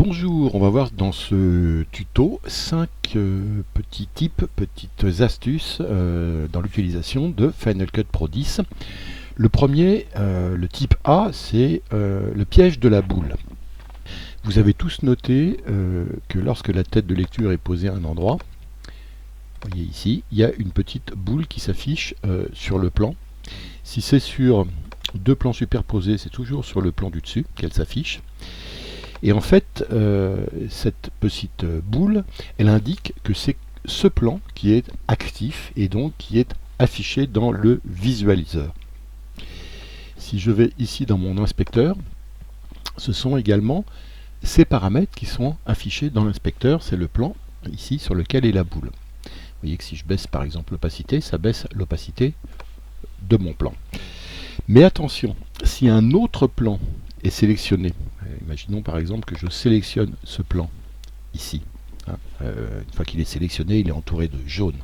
Bonjour, on va voir dans ce tuto 5 petits tips, petites astuces dans l'utilisation de Final Cut Pro 10. Le premier, le type A, c'est le piège de la boule. Vous avez tous noté que lorsque la tête de lecture est posée à un endroit, vous voyez ici, il y a une petite boule qui s'affiche sur le plan. Si c'est sur deux plans superposés, c'est toujours sur le plan du dessus qu'elle s'affiche. Et en fait, cette petite boule, elle indique que c'est ce plan qui est actif et donc qui est affiché dans le visualiseur. Si je vais ici dans mon inspecteur, ce sont également ces paramètres qui sont affichés dans l'inspecteur. C'est le plan ici sur lequel est la boule. Vous voyez que si je baisse par exemple l'opacité, ça baisse l'opacité de mon plan. Mais attention, si un autre plan est sélectionné, imaginons par exemple que je sélectionne ce plan ici, une fois qu'il est sélectionné, il est entouré de jaune.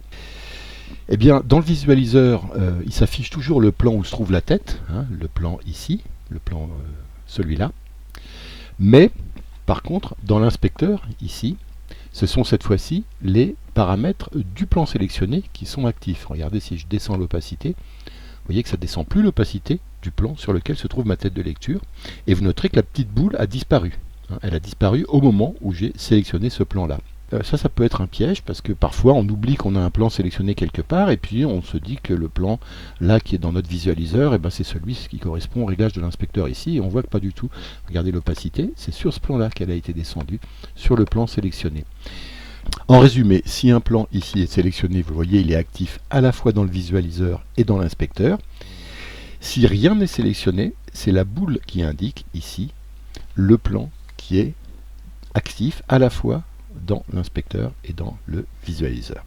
Eh bien, dans le visualiseur, il s'affiche toujours le plan où se trouve la tête, le plan ici, le plan celui-là. Mais, par contre, dans l'inspecteur, ici, ce sont cette fois-ci les paramètres du plan sélectionné qui sont actifs. Regardez, si je descends l'opacité, vous voyez que ça ne descend plus l'opacité du plan sur lequel se trouve ma tête de lecture. Et vous noterez que la petite boule a disparu. Elle a disparu au moment où j'ai sélectionné ce plan-là. Ça peut être un piège parce que parfois on oublie qu'on a un plan sélectionné quelque part et puis on se dit que le plan là qui est dans notre visualiseur, c'est celui qui correspond au réglage de l'inspecteur ici et on voit que pas du tout. Regardez l'opacité, c'est sur ce plan-là qu'elle a été descendue, sur le plan sélectionné. En résumé, si un plan ici est sélectionné, vous voyez, il est actif à la fois dans le visualiseur et dans l'inspecteur. Si rien n'est sélectionné, c'est la boule qui indique ici le plan qui est actif à la fois dans l'inspecteur et dans le visualiseur.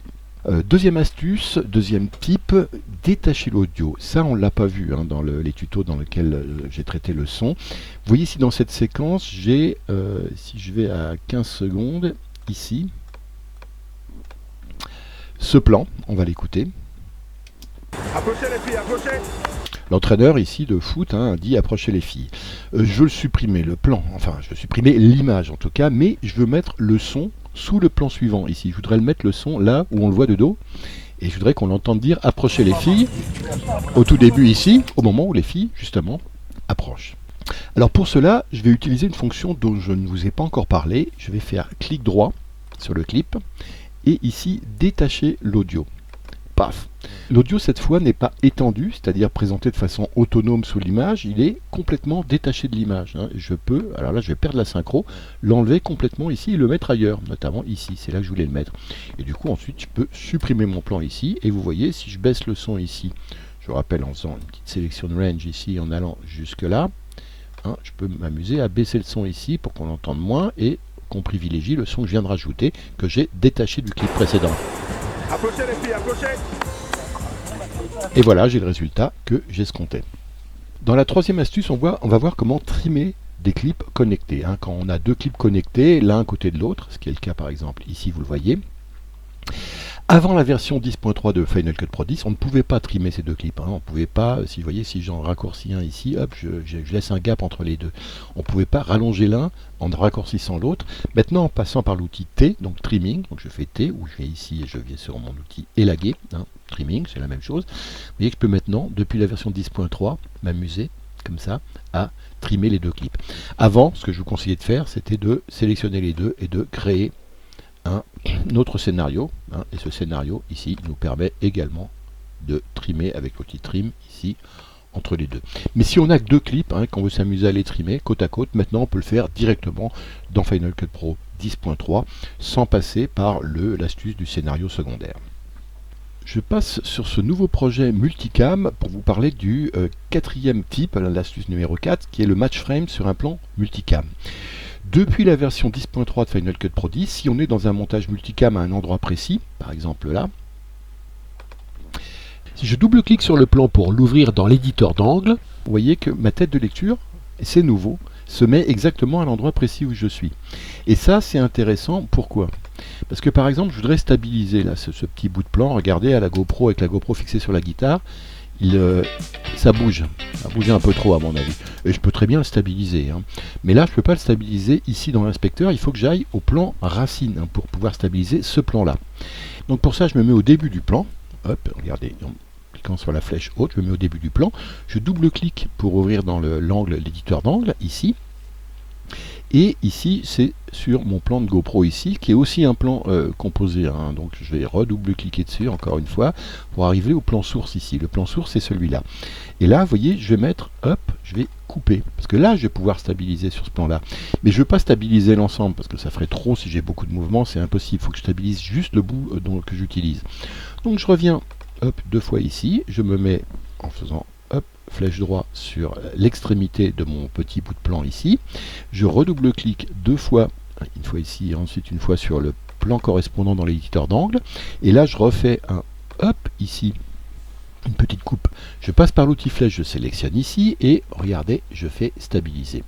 Deuxième astuce, deuxième type, détacher l'audio. Ça, on ne l'a pas vu dans les tutos dans lesquels j'ai traité le son. Vous voyez ici dans cette séquence, j'ai, si je vais à 15 secondes, ici, ce plan, on va l'écouter. Approchez les filles, approchez. L'entraîneur ici de foot dit approchez les filles. Je veux supprimer le plan, enfin je veux supprimer l'image en tout cas, mais je veux mettre le son sous le plan suivant ici. Je voudrais le mettre le son là où on le voit de dos, et je voudrais qu'on l'entende dire approchez les filles au tout début ici, au moment où les filles justement approchent. Alors pour cela, je vais utiliser une fonction dont je ne vous ai pas encore parlé. Je vais faire clic droit sur le clip et ici détacher l'audio. Paf. L'audio cette fois n'est pas étendu, c'est-à-dire présenté de façon autonome sous l'image, il est complètement détaché de l'image. Je peux, alors là je vais perdre la synchro, l'enlever complètement ici et le mettre ailleurs, notamment ici, c'est là que je voulais le mettre. Et du coup ensuite je peux supprimer mon plan ici, et vous voyez si je baisse le son ici, je vous rappelle en faisant une petite sélection de range ici, en allant jusque là, je peux m'amuser à baisser le son ici pour qu'on l'entende moins et qu'on privilégie le son que je viens de rajouter, que j'ai détaché du clip précédent. Approchez les filles, approchez. Et voilà, j'ai le résultat que j'escomptais. Dans la troisième astuce, on va voir comment trimer des clips connectés. Quand on a deux clips connectés, l'un à côté de l'autre, ce qui est le cas par exemple ici, vous le voyez. Avant la version 10.3 de Final Cut Pro 10, on ne pouvait pas trimer ces deux clips. On ne pouvait pas, si vous voyez, si j'en raccourcis un ici, hop, je laisse un gap entre les deux. On ne pouvait pas rallonger l'un en raccourcissant l'autre. Maintenant, en passant par l'outil T, donc trimming, donc je fais T, ou je vais ici et je viens sur mon outil élaguer, trimming, c'est la même chose. Vous voyez que je peux maintenant, depuis la version 10.3, m'amuser comme ça à trimmer les deux clips. Avant, ce que je vous conseillais de faire, c'était de sélectionner les deux et de créer un autre scénario, et ce scénario ici nous permet également de trimer avec l'outil trim ici entre les deux. Mais si on n'a que deux clips, qu'on veut s'amuser à les trimer côte à côte, maintenant on peut le faire directement dans Final Cut Pro 10.3 sans passer par l'astuce du scénario secondaire. Je passe sur ce nouveau projet multicam pour vous parler du quatrième type, l'astuce numéro 4, qui est le match frame sur un plan multicam. Depuis la version 10.3 de Final Cut Pro 10, si on est dans un montage multicam à un endroit précis, par exemple là, si je double-clique sur le plan pour l'ouvrir dans l'éditeur d'angle, vous voyez que ma tête de lecture, c'est nouveau, se met exactement à l'endroit précis où je suis. Et ça, c'est intéressant. Pourquoi ? Parce que par exemple, je voudrais stabiliser là, ce petit bout de plan. Regardez à la GoPro, avec la GoPro fixée sur la guitare, ça bouge. Ça bouge un peu trop à mon avis. Et je peux très bien le stabiliser. Hein. Mais là, je ne peux pas le stabiliser ici dans l'inspecteur. Il faut que j'aille au plan racine hein, pour pouvoir stabiliser ce plan-là. Donc pour ça, je me mets au début du plan. Hop, regardez, en cliquant sur la flèche haute, je me mets au début du plan. Je double-clique pour ouvrir dans l'angle, l'éditeur d'angle, ici. Et ici, c'est sur mon plan de GoPro ici, qui est aussi un plan composé. Hein. Donc je vais redouble-cliquer dessus, encore une fois, pour arriver au plan source ici. Le plan source, c'est celui-là. Et là, vous voyez, je vais mettre, hop, je vais couper. Parce que là, je vais pouvoir stabiliser sur ce plan-là. Mais je ne veux pas stabiliser l'ensemble, parce que ça ferait trop si j'ai beaucoup de mouvements, c'est impossible. Il faut que je stabilise juste le bout que j'utilise. Donc je reviens, hop, 2 fois ici. Je me mets en faisant flèche droite sur l'extrémité de mon petit bout de plan ici. Je redouble-clique 2 fois, une fois ici et ensuite une fois sur le plan correspondant dans l'éditeur d'angle. Et là, je refais un hop ici, une petite coupe. Je passe par l'outil flèche, je sélectionne ici et regardez, je fais stabiliser.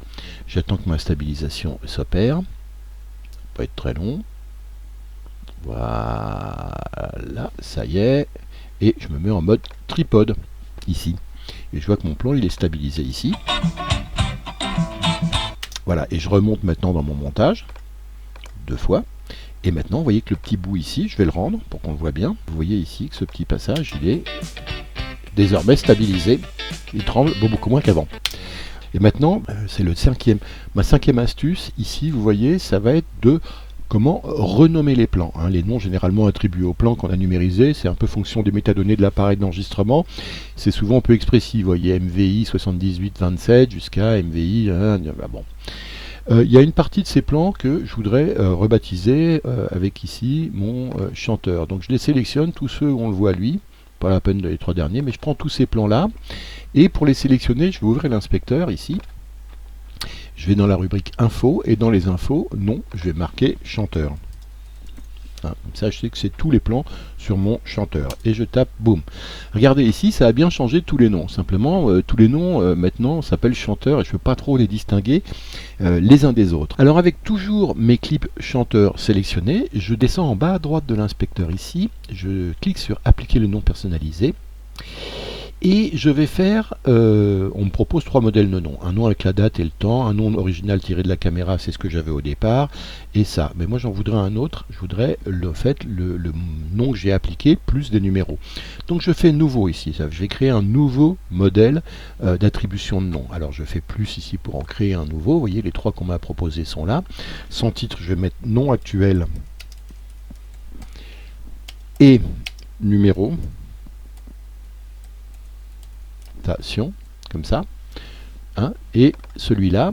J'attends que ma stabilisation s'opère. Ça peut être très long. Voilà, ça y est. Et je me mets en mode tripode ici. Et je vois que mon plan il est stabilisé ici. Voilà, et je remonte maintenant dans mon montage, 2 fois. Et maintenant, vous voyez que le petit bout ici, je vais le rendre pour qu'on le voit bien. Vous voyez ici que ce petit passage, il est désormais stabilisé. Il tremble beaucoup moins qu'avant. Et maintenant, c'est ma cinquième astuce. Ici, vous voyez, ça va être de comment renommer les plans. Hein. Les noms généralement attribués aux plans qu'on a numérisés, c'est un peu fonction des métadonnées de l'appareil d'enregistrement. C'est souvent un peu expressif. Vous voyez MVI 7827 jusqu'à MVI. Bon. Il y a une partie de ces plans que je voudrais rebaptiser avec ici mon chanteur. Donc je les sélectionne, tous ceux où on le voit lui. Pas la peine de les 3 derniers, mais je prends tous ces plans-là. Et pour les sélectionner, je vais ouvrir l'inspecteur ici. Je vais dans la rubrique info et dans les infos, non, je vais marquer chanteur. Hein, comme ça, je sais que c'est tous les plans sur mon chanteur. Et je tape, boum. Regardez ici, ça a bien changé tous les noms. Simplement, tous les noms maintenant s'appellent chanteur et je ne peux pas trop les distinguer les uns des autres. Alors avec toujours mes clips chanteurs sélectionnés, je descends en bas à droite de l'inspecteur ici. Je clique sur appliquer le nom personnalisé. Et je vais faire, on me propose 3 modèles de noms. Un nom avec la date et le temps, un nom original tiré de la caméra, c'est ce que j'avais au départ, et ça. Mais moi j'en voudrais un autre, je voudrais le nom que j'ai appliqué plus des numéros. Donc je fais nouveau ici, je vais créer un nouveau modèle d'attribution de nom. Alors je fais plus ici pour en créer un nouveau, vous voyez les 3 qu'on m'a proposés sont là. Son titre, je vais mettre nom actuel et numéro. Comme ça, hein, et celui-là,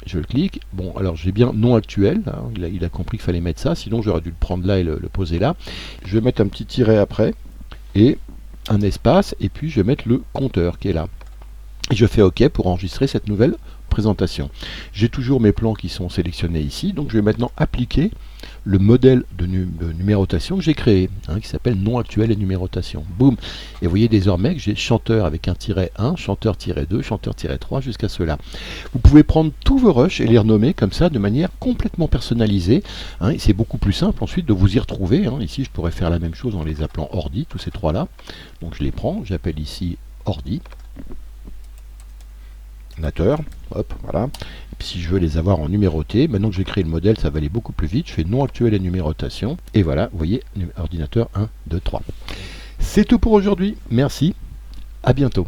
je le clique. Bon, alors j'ai bien nom actuel, hein, il a compris qu'il fallait mettre ça, sinon j'aurais dû le prendre là et le poser là. Je vais mettre un petit tiret après, et un espace, et puis je vais mettre le compteur qui est là. Et je fais OK pour enregistrer cette nouvelle présentation. J'ai toujours mes plans qui sont sélectionnés ici, donc je vais maintenant appliquer le modèle de numérotation que j'ai créé, hein, qui s'appelle nom actuel et numérotation. Boum. Et vous voyez désormais que j'ai chanteur avec un tiret 1, chanteur-2, chanteur-3 jusqu'à cela. Vous pouvez prendre tous vos rushs et les renommer comme ça de manière complètement personnalisée. Hein, c'est beaucoup plus simple ensuite de vous y retrouver. Hein. Ici, je pourrais faire la même chose en les appelant ordi, tous ces 3 là. Donc je les prends, j'appelle ici ordi. Hop, voilà. Et puis si je veux les avoir en numéroté, maintenant que j'ai créé le modèle, ça va aller beaucoup plus vite. Je fais nom actuel et numérotation. Et voilà, vous voyez, ordinateur 1, 2, 3. C'est tout pour aujourd'hui. Merci. À bientôt.